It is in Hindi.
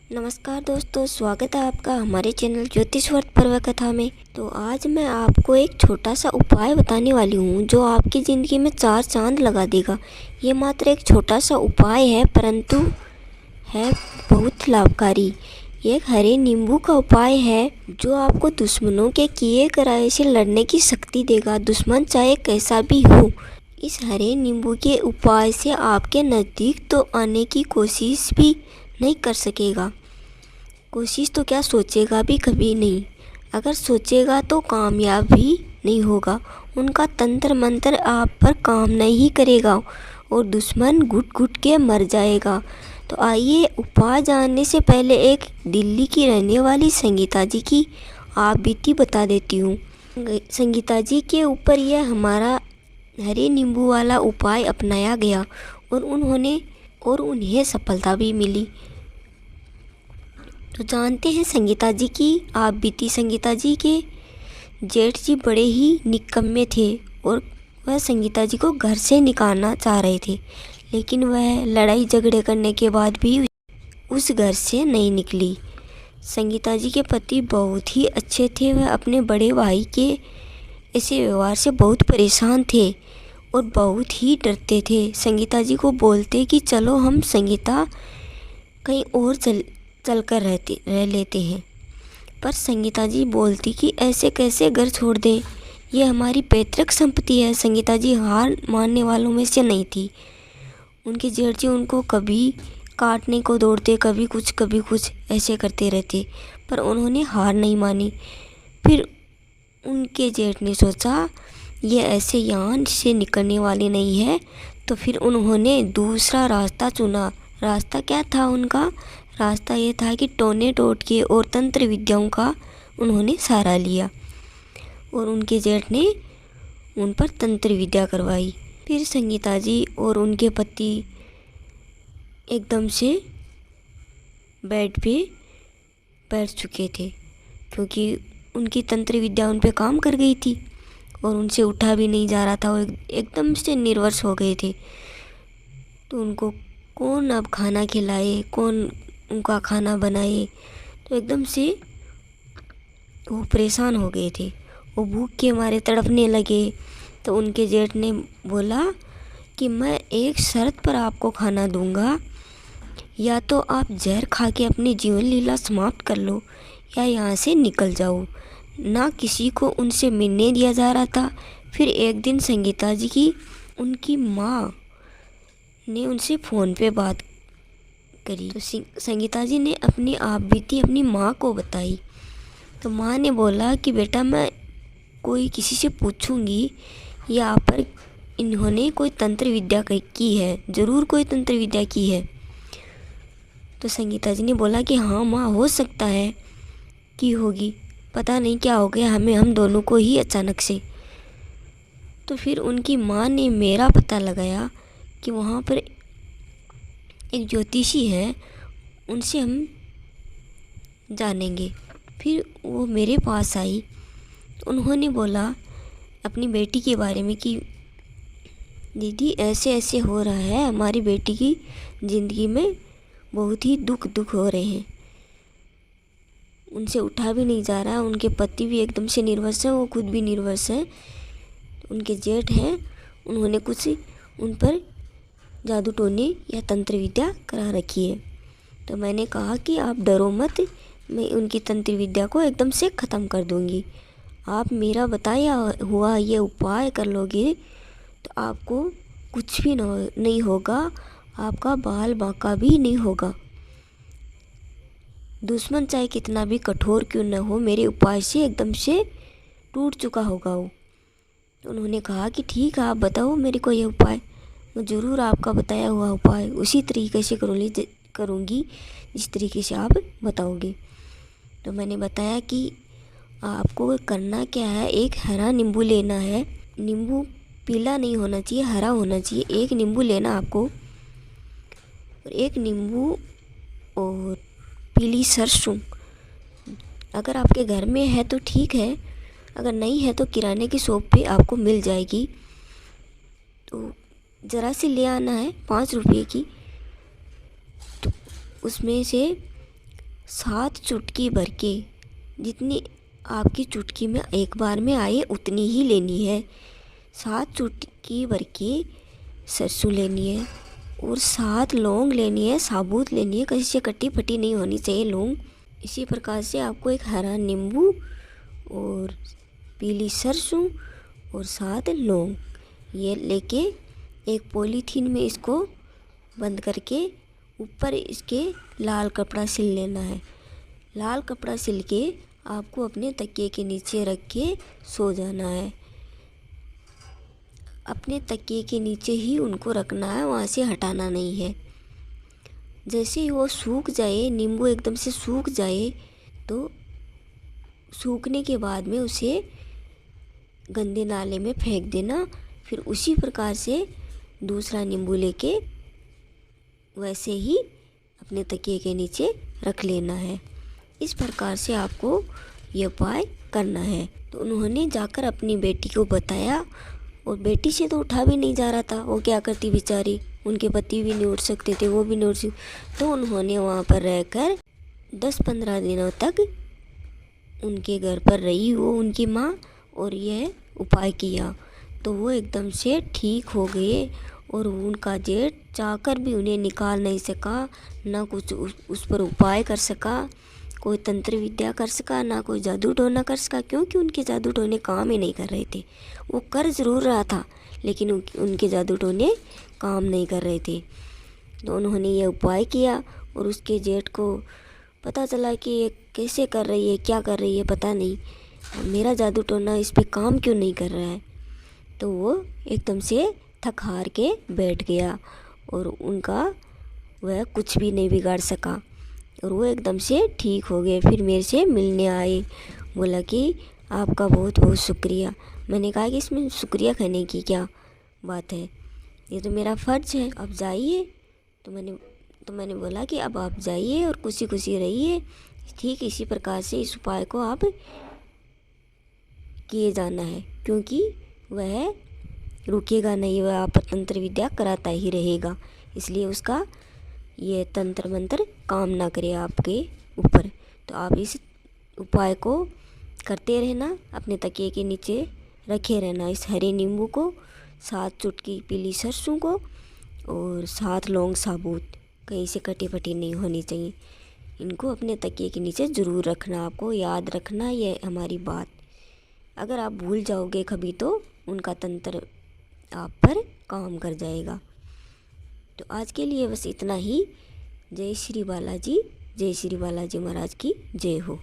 नमस्कार दोस्तों, स्वागत है आपका हमारे चैनल ज्योतिषवर्त पर्व कथा में। तो आज मैं आपको एक छोटा सा उपाय बताने वाली हूँ जो आपकी ज़िंदगी में चार चांद लगा देगा। ये मात्र एक छोटा सा उपाय है, परंतु है बहुत लाभकारी। ये एक हरे नींबू का उपाय है जो आपको दुश्मनों के किए कराए से लड़ने की शक्ति देगा, दुश्मन चाहे कैसा भी हो। इस हरे नींबू के उपाय से आपके नज़दीक तो आने की कोशिश भी नहीं कर सकेगा। कोशिश तो क्या, सोचेगा भी कभी नहीं। अगर सोचेगा तो कामयाब भी नहीं होगा। उनका तंत्र मंत्र आप पर काम नहीं करेगा और दुश्मन घुट घुट के मर जाएगा। तो आइए उपाय जानने से पहले एक दिल्ली की रहने वाली संगीता जी की आप बीती बता देती हूँ। संगीता जी के ऊपर यह हमारा हरे नींबू वाला उपाय अपनाया गया और उन्हें सफलता भी मिली। तो जानते हैं संगीता जी की आप बीती। संगीता जी के जेठ जी बड़े ही निकम्मे थे और वह संगीता जी को घर से निकालना चाह रहे थे, लेकिन वह लड़ाई झगड़े करने के बाद भी उस घर से नहीं निकली। संगीता जी के पति बहुत ही अच्छे थे। वह अपने बड़े भाई के ऐसे व्यवहार से बहुत परेशान थे और बहुत ही डरते थे। संगीता जी को बोलते कि चलो हम संगीता कहीं और चल कर रह लेते हैं, पर संगीता जी बोलती कि ऐसे कैसे घर छोड़ दें, ये हमारी पैतृक संपत्ति है। संगीता जी हार मानने वालों में से नहीं थी। उनके जेठ जी उनको कभी काटने को दौड़ते, कभी कुछ ऐसे करते रहते, पर उन्होंने हार नहीं मानी। फिर उनके जेठ ने सोचा ये ऐसे यहाँ से निकलने वाली नहीं है, तो फिर उन्होंने दूसरा रास्ता चुना। रास्ता क्या था उनका? रास्ता ये था कि टोने टोटके और तंत्र विद्याओं का उन्होंने सहारा लिया और उनके जेठ ने उन पर तंत्र विद्या करवाई। फिर संगीता जी और उनके पति एकदम से बेड पे बैठ चुके थे, क्योंकि उनकी तंत्र विद्या उन पे काम कर गई थी और उनसे उठा भी नहीं जा रहा था। वो एकदम से निर्वश हो गए थे। तो उनको कौन अब खाना खिलाए, कौन उनका खाना बनाए, तो एकदम से वो परेशान हो गए थे। वो भूख के मारे तड़पने लगे। तो उनके जेठ ने बोला कि मैं एक शर्त पर आपको खाना दूंगा, या तो आप जहर खा के अपनी जीवन लीला समाप्त कर लो या यहाँ से निकल जाओ। ना किसी को उनसे मिलने दिया जा रहा था। फिर एक दिन संगीता जी की उनकी माँ ने उनसे फ़ोन पे बात करी। तो संगीता जी ने अपनी आप बीती अपनी माँ को बताई। तो माँ ने बोला कि बेटा मैं किसी से पूछूंगी या आप पर इन्होंने कोई तंत्र विद्या की है, ज़रूर कोई तंत्र विद्या की है। तो संगीता जी ने बोला कि हाँ माँ, हो सकता है कि होगी, पता नहीं क्या हो गया हम दोनों को ही अचानक से। तो फिर उनकी माँ ने मेरा पता लगाया कि वहाँ पर एक ज्योतिषी है, उनसे हम जानेंगे। फिर वो मेरे पास आई। तो उन्होंने बोला अपनी बेटी के बारे में कि दीदी ऐसे ऐसे हो रहा है, हमारी बेटी की ज़िंदगी में बहुत ही दुख हो रहे हैं, उनसे उठा भी नहीं जा रहा। उनके पति भी एकदम से निर्वश हैं, वो खुद भी निर्वश हैं। उनके जेठ हैं, उन्होंने कुछ उन पर जादू टोने या तंत्र विद्या करा रखी है। तो मैंने कहा कि आप डरो मत, मैं उनकी तंत्र विद्या को एकदम से ख़त्म कर दूंगी। आप मेरा बताया हुआ ये उपाय कर लोगे तो आपको कुछ भी नहीं होगा, आपका बाल बांका भी नहीं होगा। दुश्मन चाहे कितना भी कठोर क्यों न हो, मेरे उपाय से एकदम से टूट चुका होगा वो। तो उन्होंने कहा कि ठीक है, आप बताओ मेरे को ये उपाय, मैं ज़रूर आपका बताया हुआ उपाय उसी तरीके से करूँगी जिस तरीके से आप बताओगे। तो मैंने बताया कि आपको करना क्या है, एक हरा नींबू लेना है। नींबू पीला नहीं होना चाहिए, हरा होना चाहिए। एक नींबू लेना आपको, और एक नींबू और पीली सरसों। अगर आपके घर में है तो ठीक है, अगर नहीं है तो किराने की शॉप पे आपको मिल जाएगी। तो ज़रा सी ले आना है, 5 रुपये की। तो उसमें से 7 चुटकी भर के, जितनी आपकी चुटकी में एक बार में आए उतनी ही लेनी है। 7 चुटकी भर के सरसों लेनी है और 7 लौंग लेनी है, साबुत लेनी है, कहीं से कटी फटी नहीं होनी चाहिए लौंग। इसी प्रकार से आपको एक हरा नींबू और पीली सरसों और 7 लौंग ये लेके एक पॉलीथीन में इसको बंद करके ऊपर इसके लाल कपड़ा सिल लेना है। लाल कपड़ा सिल के आपको अपने तकिए के नीचे रख के सो जाना है। अपने तकिए के नीचे ही उनको रखना है, वहाँ से हटाना नहीं है। जैसे ही वो सूख जाए, नींबू एकदम से सूख जाए, तो सूखने के बाद में उसे गंदे नाले में फेंक देना। फिर उसी प्रकार से दूसरा नींबू लेके वैसे ही अपने तकिए के नीचे रख लेना है। इस प्रकार से आपको ये उपाय करना है। तो उन्होंने जाकर अपनी बेटी को बताया और बेटी से तो उठा भी नहीं जा रहा था। वो क्या करती बेचारी, उनके पति भी नहीं उठ सकते थे, वो भी नहीं उठ सकते। तो उन्होंने वहाँ पर रहकर 10-15 दिनों तक उनके घर पर रही वो उनकी माँ और यह उपाय किया। तो वो एकदम से ठीक हो गए और उनका जेठ चाहकर भी उन्हें निकाल नहीं सका, ना कुछ उस पर उपाय कर सका, कोई तंत्र विद्या कर सका, ना कोई जादू टोना कर सका, क्योंकि उनके जादू टोने काम ही नहीं कर रहे थे। वो कर ज़रूर रहा था लेकिन उनके जादू टोने काम नहीं कर रहे थे। तो उन्होंने ये उपाय किया और उसके जेठ को पता चला कि ये कैसे कर रही है, क्या कर रही है, पता नहीं, मेरा जादू टोना इस पे काम क्यों नहीं कर रहा है। तो वो एकदम से थक हार के बैठ गया और उनका वह कुछ भी नहीं बिगाड़ सका और वो एकदम से ठीक हो गए। फिर मेरे से मिलने आए, बोला कि आपका बहुत बहुत शुक्रिया। मैंने कहा कि इसमें शुक्रिया कहने की क्या बात है, ये तो मेरा फ़र्ज़ है, अब जाइए। तो मैंने बोला कि अब आप जाइए और खुशी खुशी रहिए। ठीक इसी प्रकार से इस उपाय को आप किए जाना है, क्योंकि वह रुकेगा नहीं, वह आप तंत्र विद्या कराता ही रहेगा। इसलिए उसका ये तंत्र मंत्र काम ना करे आपके ऊपर। तो आप इस उपाय को करते रहना, अपने तकिए के नीचे रखे रहना इस हरे नींबू को, 7 चुटकी पीली सरसों को और 7 लौंग साबुत, कहीं से कटी फटी नहीं होनी चाहिए। इनको अपने तकिए के नीचे ज़रूर रखना, आपको याद रखना ये हमारी बात। अगर आप भूल जाओगे कभी तो उनका तंत्र आप पर काम कर जाएगा। तो आज के लिए बस इतना ही। जय श्री बालाजी, जय श्री बालाजी महाराज की जय हो।